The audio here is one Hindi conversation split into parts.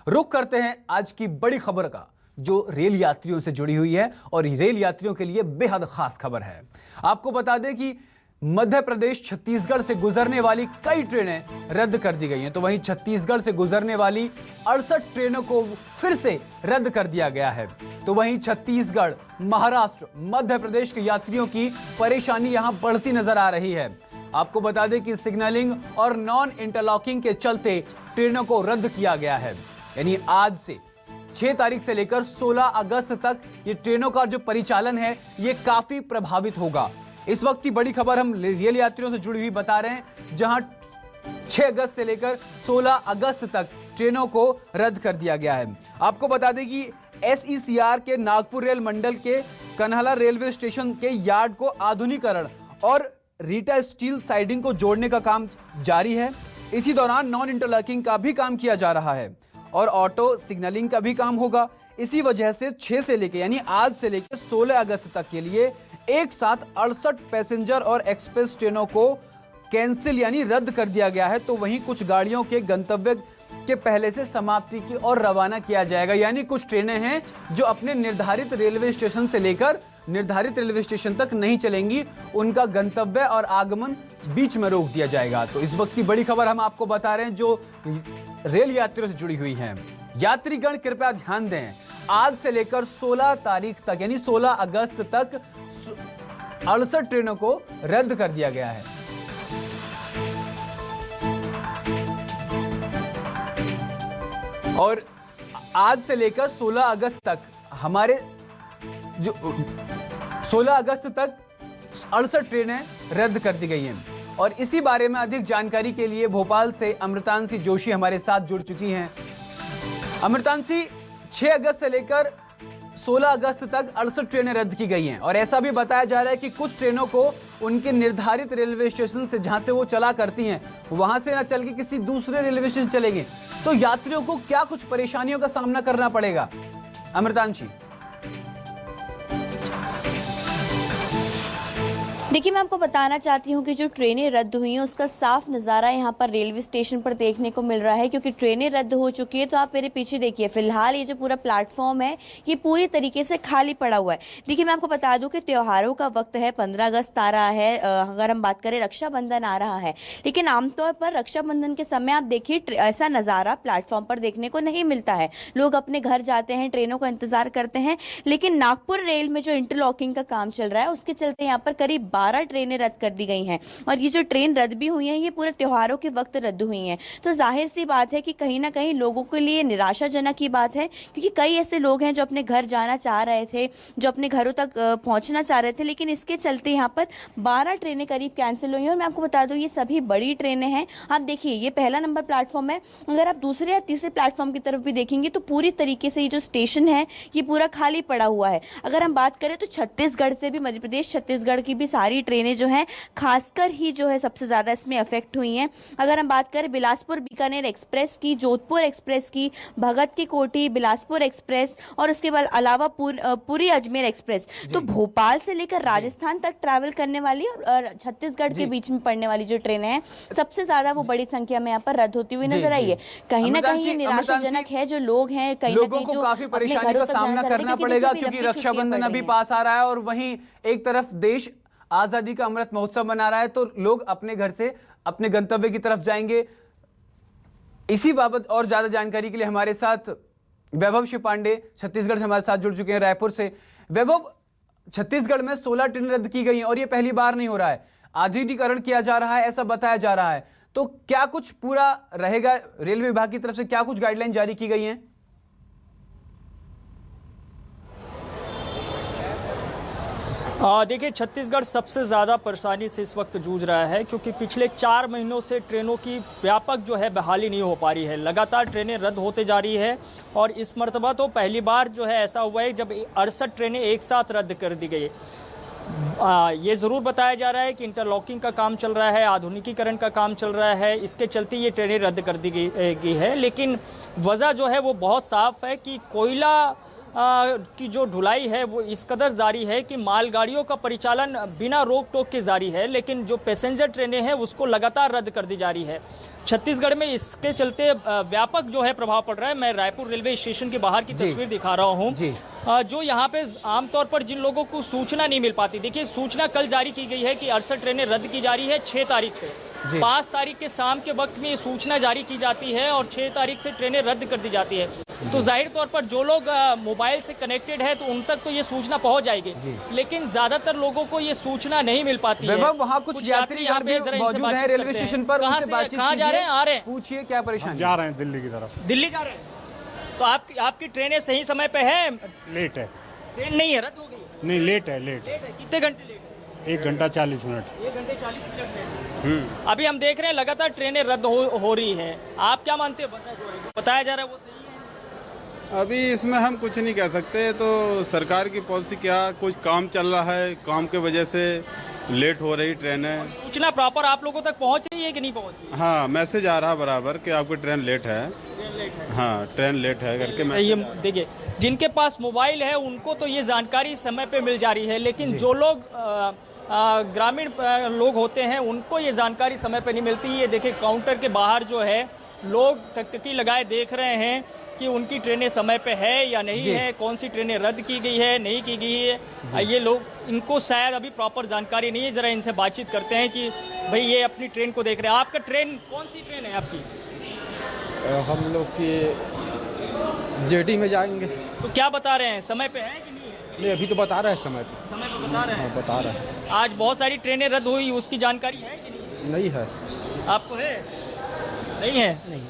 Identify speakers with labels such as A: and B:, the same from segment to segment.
A: रुख करते हैं आज की बड़ी खबर का, जो रेल यात्रियों से जुड़ी हुई है और रेल यात्रियों के लिए बेहद खास खबर है। आपको बता दें कि मध्य प्रदेश छत्तीसगढ़ से गुजरने वाली कई ट्रेनें रद्द कर दी गई हैं, तो वहीं छत्तीसगढ़ से गुजरने वाली 68 ट्रेनों को फिर से रद्द कर दिया गया है। तो वहीं छत्तीसगढ़, महाराष्ट्र, मध्य प्रदेश के यात्रियों की परेशानी यहां बढ़ती नजर आ रही है। आपको बता दें कि सिग्नलिंग और नॉन इंटरलॉकिंग के चलते ट्रेनों को रद्द किया गया है। यानी आज से 6 तारीख से लेकर 16 अगस्त तक ये ट्रेनों का जो परिचालन है ये काफी प्रभावित होगा। इस वक्त की बड़ी खबर हम रेल यात्रियों से जुड़ी हुई बता रहे हैं, जहां 6 अगस्त से लेकर 16 अगस्त तक ट्रेनों को रद्द कर दिया गया है। आपको बता दें कि SECR के नागपुर रेल मंडल के कन्हाला रेलवे स्टेशन के यार्ड को आधुनिकीकरण और रीटा स्टील साइडिंग को जोड़ने का काम जारी है। इसी दौरान नॉन इंटरलॉकिंग का भी काम किया जा रहा है और ऑटो सिग्नलिंग का भी काम होगा। इसी वजह से 6 से लेकर यानी आज से लेकर 16 अगस्त तक के लिए एक साथ 68 पैसेंजर और एक्सप्रेस ट्रेनों को कैंसिल यानी रद्द कर दिया गया है। तो वहीं कुछ गाड़ियों के गंतव्य के पहले से समाप्ति की ओर रवाना किया जाएगा। यानी कुछ ट्रेनें हैं जो अपने निर्धारित रेलवे स्टेशन से लेकर निर्धारित रेलवे स्टेशन तक नहीं चलेंगी, उनका गंतव्य और आगमन बीच में रोक दिया जाएगा। तो इस वक्त की बड़ी खबर हम आपको बता रहे हैं जो रेल यात्रियों से जुड़ी हुई है। यात्रीगण कृपया ध्यान दें, आज से लेकर 16 तारीख तक यानी 16 अगस्त तक 68 ट्रेनों को रद्द कर दिया गया है। और आज से लेकर 16 अगस्त तक हमारे जो 16 अगस्त तक 68 ट्रेनें रद्द कर दी गई हैं। और इसी बारे में अधिक जानकारी के लिए भोपाल से अमृतांशी जोशी हमारे साथ जुड़ चुकी हैं। अमृतांशी, 6 अगस्त से लेकर 16 अगस्त तक 68 ट्रेनें रद्द की गई हैं और ऐसा भी बताया जा रहा है कि कुछ ट्रेनों को उनके निर्धारित रेलवे स्टेशन से जहां से वो चला करती हैं वहां से ना चल के किसी दूसरे रेलवे स्टेशन चलेंगे। तो यात्रियों को क्या कुछ परेशानियों का सामना करना पड़ेगा, अमृतांशी?
B: देखिए, मैं आपको बताना चाहती हूँ कि जो ट्रेनें रद्द हुई हैं उसका साफ नज़ारा यहाँ पर रेलवे स्टेशन पर देखने को मिल रहा है, क्योंकि ट्रेनें रद्द हो चुकी है। तो आप मेरे पीछे देखिए, फिलहाल ये जो पूरा प्लेटफॉर्म है ये पूरी तरीके से खाली पड़ा हुआ है। देखिए, मैं आपको बता दूं कि त्योहारों का वक्त है, 15 अगस्त आ रहा है, अगर हम बात करें रक्षाबंधन आ रहा है, लेकिन आमतौर पर रक्षाबंधन के समय आप देखिए ऐसा नज़ारा प्लेटफॉर्म पर देखने को नहीं मिलता है। लोग अपने घर जाते हैं, ट्रेनों का इंतजार करते हैं। लेकिन नागपुर रेल में जो इंटरलॉकिंग का काम चल रहा है उसके चलते यहाँ पर करीब 12 ट्रेनें रद्द कर दी गई हैं। और ये जो ट्रेन रद्द भी हुई हैं ये पूरे त्योहारों के वक्त रद्द हुई हैं। तो जाहिर सी बात है कि कहीं ना कहीं लोगों के लिए निराशाजनक की बात है, क्योंकि कई ऐसे लोग हैं जो अपने घर जाना चाह रहे थे, जो अपने घरों तक पहुंचना चाह रहे थे, लेकिन इसके चलते यहाँ पर 12 ट्रेनें करीब कैंसिल हुई हैं। और मैं आपको बता दूं ये सभी बड़ी ट्रेनें हैं। आप देखिए, ये पहला नंबर प्लेटफॉर्म है। अगर आप दूसरे या तीसरे प्लेटफॉर्म की तरफ भी देखेंगे तो पूरी तरीके से ये जो स्टेशन है ये पूरा खाली पड़ा हुआ है। अगर हम बात करें तो छत्तीसगढ़ से भी, मध्य प्रदेश छत्तीसगढ़ की भी सारी ट्रेनें जो हैं खासकर ही जो है सबसे ज़्यादा इसमें अफेक्ट हुई हैं। अगर हम बात करें बिलासपुर बीकानेर एक्सप्रेस की, जोधपुर एक्सप्रेस की, भगत की कोठी बिलासपुर एक्सप्रेस और उसके बाद अलावा पुरी अजमेर एक्सप्रेस, तो भोपाल से लेकर राजस्थान तक ट्रैवल करने वाली और छत्तीसगढ़ के बीच में पड़ने वाली जो ट्रेनें हैं सबसे ज़्यादा वो बड़ी संख्या में यहाँ पर रद्द होती हुई नजर आई है। कहीं ना कहीं ये निराशाजनक है। जो लोग हैं कहीं ना कहीं
A: काफी परेशानी का सामना करना पड़ेगा, क्योंकि रक्षाबंधन अभी पास आ रहा है और वहीं एक तरफ देश आजादी का अमृत महोत्सव मना रहा है, तो लोग अपने घर से अपने गंतव्य की तरफ जाएंगे। इसी बाबत और ज्यादा जानकारी के लिए हमारे साथ वैभव शिव पांडे छत्तीसगढ़ से हमारे साथ जुड़ चुके हैं, रायपुर से। वैभव, छत्तीसगढ़ में 16 ट्रेनें रद्द की गई हैं और ये पहली बार नहीं हो रहा है, आधुनिकीकरण किया जा रहा है ऐसा बताया जा रहा है। तो क्या कुछ पूरा रहेगा, रेलवे विभाग की तरफ से क्या कुछ गाइडलाइन जारी की गई हैं?
C: देखिए, छत्तीसगढ़ सबसे ज़्यादा परेशानी से इस वक्त जूझ रहा है, क्योंकि पिछले 4 महीनों से ट्रेनों की व्यापक जो है बहाली नहीं हो पा रही है। लगातार ट्रेनें रद्द होते जा रही है और इस मर्तबा तो पहली बार जो है ऐसा हुआ है जब 68 ट्रेनें एक साथ रद्द कर दी गई। ये ज़रूर बताया जा रहा है कि इंटरलॉकिंग का काम चल रहा है, आधुनिकीकरण का काम चल रहा है, इसके चलते ये ट्रेनें रद्द कर दी गई है। लेकिन वजह जो है वो बहुत साफ है कि कोयला की जो ढुलाई है वो इस कदर जारी है कि मालगाड़ियों का परिचालन बिना रोक टोक के जारी है, लेकिन जो पैसेंजर ट्रेनें हैं उसको लगातार रद्द कर दी जा रही है। छत्तीसगढ़ में इसके चलते व्यापक जो है प्रभाव पड़ रहा है। मैं रायपुर रेलवे स्टेशन के बाहर की तस्वीर दिखा रहा हूँ, जो यहाँ पे आमतौर पर जिन लोगों को सूचना नहीं मिल पाती, देखिए सूचना कल जारी की गई है कि 68 ट्रेनें रद्द की जा रही है 6 तारीख से। 5 तारीख के शाम के वक्त में ये सूचना जारी की जाती है और 6 तारीख से ट्रेनें रद्द कर दी जाती है। तो जाहिर तौर पर जो लोग मोबाइल से कनेक्टेड है तो उन तक तो ये सूचना पहुंच जाएगी, लेकिन ज्यादातर लोगों को ये सूचना नहीं मिल पाती है।
A: वहाँ कुछ यात्री यहाँ पे मौजूद हैं रेलवे स्टेशन पर,
C: कहाँ जा रहे हैं, आ रहे हैं,
A: पूछिए क्या परेशानी?
D: जा रहे हैं दिल्ली की तरफ।
C: दिल्ली जा रहे हैं, तो आपकी ट्रेनें सही समय पे है?
D: लेट है।
C: ट्रेन नहीं है, रद्द हो गई?
D: नहीं, लेट है।
C: कितने घंटे लेट है?
D: 1 घंटा 40 मिनट।
C: 1 घंटे 40 मिनट लेट। अभी हम देख रहे हैं लगातार ट्रेनें रद्द हो रही है। आप क्या मानते हैं, बताया जा रहा है वो सही है?
E: अभी इसमें हम कुछ नहीं कह सकते, तो सरकार की पॉलिसी क्या, कुछ काम चल रहा है, काम के वजह से लेट हो रही ट्रेनें।
C: सूचना प्रॉपर आप लोगों तक पहुंच रही है कि नहीं पहुंच रही?
E: हाँ, मैसेज आ रहा बराबर कि आपकी ट्रेन लेट है। हाँ, ट्रेन लेट है करके
C: ये देखिए, जिनके पास मोबाइल है उनको तो ये जानकारी समय पे मिल जा रही है, लेकिन जो लोग ग्रामीण लोग होते हैं उनको ये जानकारी समय पे नहीं मिलती। ये देखिए काउंटर के बाहर जो है लोग टकटकी लगाए देख रहे हैं कि उनकी ट्रेनें समय पे है या नहीं है, कौन सी ट्रेनें रद्द की गई है, नहीं की गई है। ये लोग, इनको शायद अभी प्रॉपर जानकारी नहीं है। जरा इनसे बातचीत करते हैं कि भाई ये अपनी ट्रेन को देख रहे हैं। आपका ट्रेन, कौन सी ट्रेन है आपकी?
F: हम लोग की जेडी में जाएंगे।
C: तो क्या बता रहे हैं, समय पे है कि नहीं है?
F: नहीं, अभी तो बता रहे हैं समय पे
C: बता रहे हैं।
F: बता रहे हैं।
C: आज बहुत सारी ट्रेनें रद्द हुई, उसकी जानकारी है कि
F: नहीं है?
C: आपको है? नहीं है? नहीं।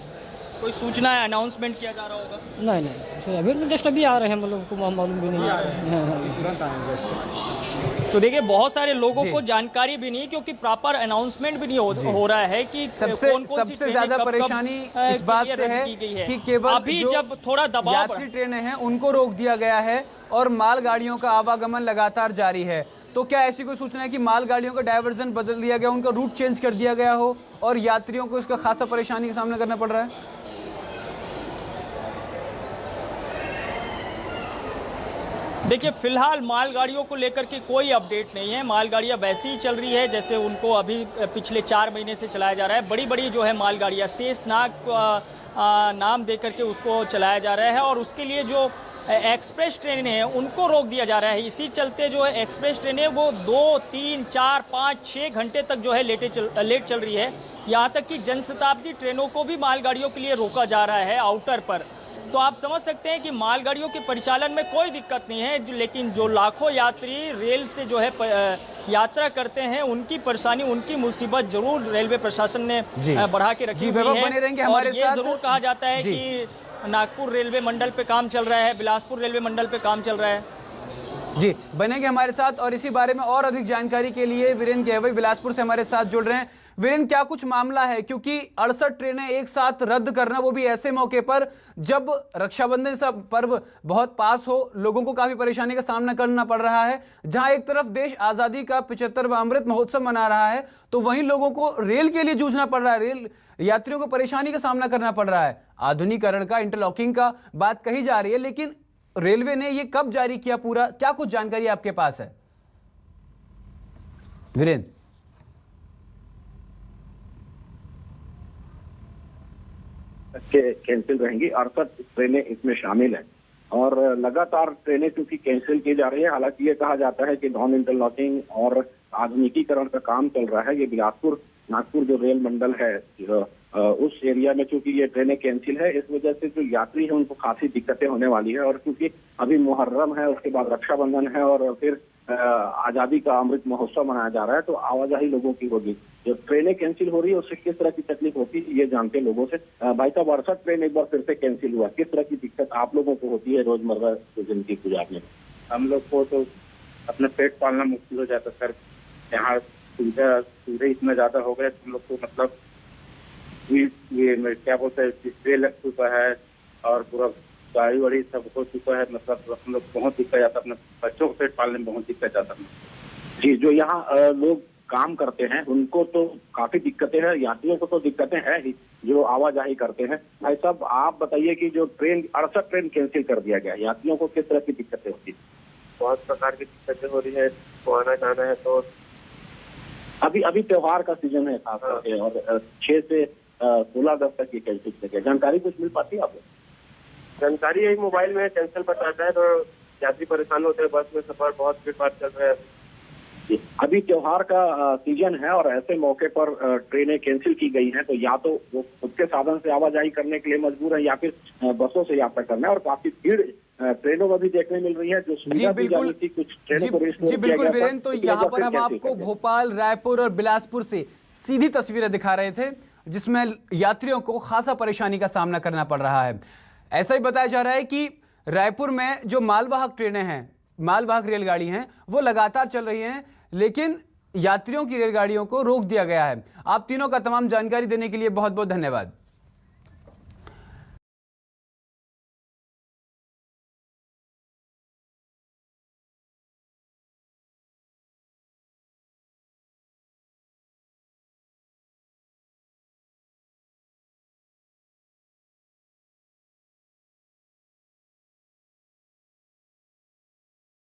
C: कोई सूचना है, अनाउंसमेंट किया जा रहा होगा?
G: नहीं, अभी जस्ट अभी आ रहे हैं, हम लोग को मालूम भी नहीं है।
F: तुरंत आएंगे।
C: तो देखिए बहुत सारे लोगों को जानकारी भी नहीं, क्योंकि प्रॉपर अनाउंसमेंट भी नहीं हो रहा है कि
A: सबसे ज्यादा परेशानी इस बात से है कि केवल
C: अभी जब थोड़ा दबाव,
A: यात्री ट्रेनें हैं उनको रोक दिया गया है और मालगाड़ियों का आवागमन लगातार जारी है। तो क्या ऐसी कोई सूचना है कि मालगाड़ियों का डायवर्जन बदल दिया गया, उनका रूट चेंज कर दिया गया हो और यात्रियों को इसका खासा परेशानी का सामना करना पड़ रहा है?
C: देखिए फिलहाल मालगाड़ियों को लेकर के कोई अपडेट नहीं है। मालगाड़ियां वैसे ही चल रही है जैसे उनको अभी पिछले 4 महीने से चलाया जा रहा है। बड़ी बड़ी जो है मालगाड़ियां शेषनाग नाम दे करके उसको चलाया जा रहा है, और उसके लिए जो एक्सप्रेस ट्रेनें हैं उनको रोक दिया जा रहा है। इसी चलते जो है एक्सप्रेस ट्रेनें वो 2, 3, 4, 5, 6 घंटे तक जो है लेट चल रही है। यहाँ तक कि जनशताब्दी ट्रेनों को भी मालगाड़ियों के लिए रोका जा रहा है आउटर पर। तो आप समझ सकते हैं कि मालगाड़ियों के परिचालन में कोई दिक्कत नहीं है, लेकिन जो लाखों यात्री रेल से जो है यात्रा करते हैं उनकी परेशानी, उनकी मुसीबत जरूर रेलवे प्रशासन ने बढ़ा के रखी हुई है। और ये जरूर कहा जाता है कि नागपुर रेलवे मंडल पे काम चल रहा है, बिलासपुर रेलवे मंडल पे काम चल रहा है।
A: जी, बनेंगे हमारे साथ और इसी बारे में और अधिक जानकारी के लिए वीरेंद्र गेवई बिलासपुर से हमारे साथ जुड़ रहे हैं। वीरेंद्र, क्या कुछ मामला है, क्योंकि 68 ट्रेनें एक साथ रद्द करना, वो भी ऐसे मौके पर जब रक्षाबंधन सा पर्व बहुत पास हो, लोगों को काफी परेशानी का सामना करना पड़ रहा है। जहां एक तरफ देश आजादी का 75वां अमृत महोत्सव मना रहा है, तो वहीं लोगों को रेल के लिए जूझना पड़ रहा है, रेल यात्रियों को परेशानी का सामना करना पड़ रहा है। आधुनिकीकरण का, इंटरलॉकिंग का बात कही जा रही है, लेकिन रेलवे ने यह कब जारी किया पूरा, क्या कुछ जानकारी आपके पास है वीरेंद्र?
H: कैंसिल रहेंगी, 68 ट्रेनें इसमें शामिल हैं और लगातार ट्रेनें क्योंकि कैंसिल की जा रही है। हालांकि ये कहा जाता है कि नॉन इंटरलॉकिंग और आधुनिकीकरण का काम चल रहा है। ये बिलासपुर नागपुर जो रेल मंडल है उस एरिया में चूंकि ये ट्रेनें कैंसिल है, इस वजह से जो यात्री है उनको काफी दिक्कतें होने वाली है। और क्योंकि अभी मुहर्रम है, उसके बाद रक्षाबंधन है और फिर आजादी का अमृत महोत्सव मनाया जा रहा है, तो आवाजाही लोगों की होगी। जो ट्रेनें कैंसिल हो रही है उससे किस तरह की तकलीफ होती है ये जानते हैं लोगों से। भाई साहब, 68 ट्रेन एक बार फिर से कैंसिल हुआ, किस तरह की दिक्कत आप लोगों को होती है रोजमर्रा की जिंदगी गुजारने में?
I: हम लोग को तो अपना पेट पालना मुश्किल हो जाता सर। यहाँ सुविधा इतना ज्यादा हो गया हम लोग को, मतलब ये क्या बोलते हैं, डिस्प्ले लग चुका है और पूरा गाड़ी वाड़ी सब हो चुका है। मतलब हम लोग बहुत दिक्कत जाता, अपने बच्चों को पेट पालने में बहुत दिक्कत जाता है।
H: जी, जो यहाँ लोग काम करते हैं उनको तो काफी दिक्कतें हैं, यात्रियों को तो दिक्कतें हैं ही, जो आवाजाही करते हैं। भाई साहब, आप बताइए कि जो ट्रेन 68 ट्रेन कैंसिल कर दिया गया, यात्रियों को किस तरह की दिक्कतें होती है?
I: बहुत प्रकार की दिक्कतें हो रही है, तो आना जाना है तो
H: अभी त्योहार का सीजन है खास करके, और 6 से 16 अगस्त तक ये कैंसिल किया गया। जानकारी कुछ मिल पाती है आपको?
I: जानकारी यही मोबाइल में कैंसिल बताता है, तो यात्री परेशान होते हैं। बस में सफर बहुत भीड़ भाड़ चल रहा है।
H: अभी त्योहार का सीजन है और ऐसे मौके पर ट्रेनें कैंसिल की गई हैं, तो या तो वो खुद के साधन से आवाजाही करने के लिए मजबूर है या फिर बसों से यात्रा करना है। और काफी भीड़ ट्रेनों में भी देखने मिल रही है। जो सुविधा दी जानी थी कुछ ट्रेनों को रिस्टोर
A: जी
H: किया
A: बिल्कुल
H: गया था,
A: वीरेंद्र, तो
H: लेकिन
A: यहाँ
H: एक
A: पर
H: बार
A: हम
H: फिर कैंसिल
A: आपको
H: कर दिया।
A: भोपाल, रायपुर और बिलासपुर से सीधी तस्वीरें दिखा रहे थे, जिसमें यात्रियों को खासा परेशानी का सामना करना पड़ रहा है। ऐसा ही बताया जा रहा है कि रायपुर में जो मालवाहक ट्रेनें हैं, मालवाहक रेलगाड़ी हैं, वो लगातार चल रही हैं, लेकिन यात्रियों की रेलगाड़ियों को रोक दिया गया है। आप तीनों का तमाम जानकारी देने के लिए बहुत बहुत धन्यवाद।